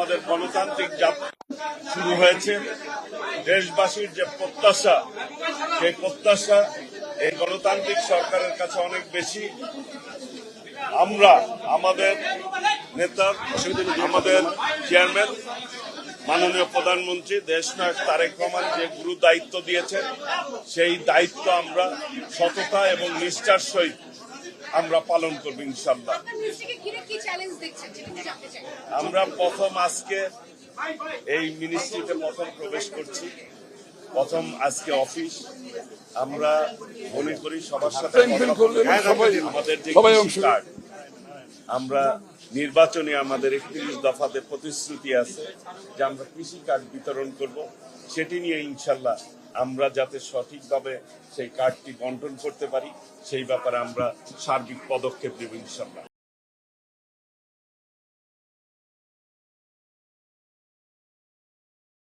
আমাদের গণতান্ত্রিক যাত্রা শুরু হয়েছে। দেশবাসীর যে প্রত্যাশা, সেই প্রত্যাশা এই গণতান্ত্রিক সরকারের কাছে অনেক বেশি। আমরা আমাদের নেতা, আমাদের চেয়ারম্যান মাননীয় প্রধানমন্ত্রী দেশনায়ক তারেক রহমান যে গুরু দায়িত্ব দিয়েছেন, সেই দায়িত্ব আমরা সততা এবং নিষ্ঠার সহিত আমরা পালন করব ইনশাল্লাহ। আমরা প্রথম আজকে এই মিনিস্ট্রিতে প্রথম প্রবেশ করছি, প্রথম আজকে অফিস। আমরা মনে করি সবার সাথে আমাদের যে কার্ড, আমরা নির্বাচনে আমাদের 31 দফাতে প্রতিশ্রুতি আছে যে আমরা কৃষি কার্ড বিতরণ করব। সেটি নিয়ে ইনশাল্লাহ আমরা যাতে সঠিকভাবে সেই কার্ডটি বন্টন করতে পারি, সেই ব্যাপারে আমরা সার্বিক পদক্ষেপ নেব ইনশাল্লাহ।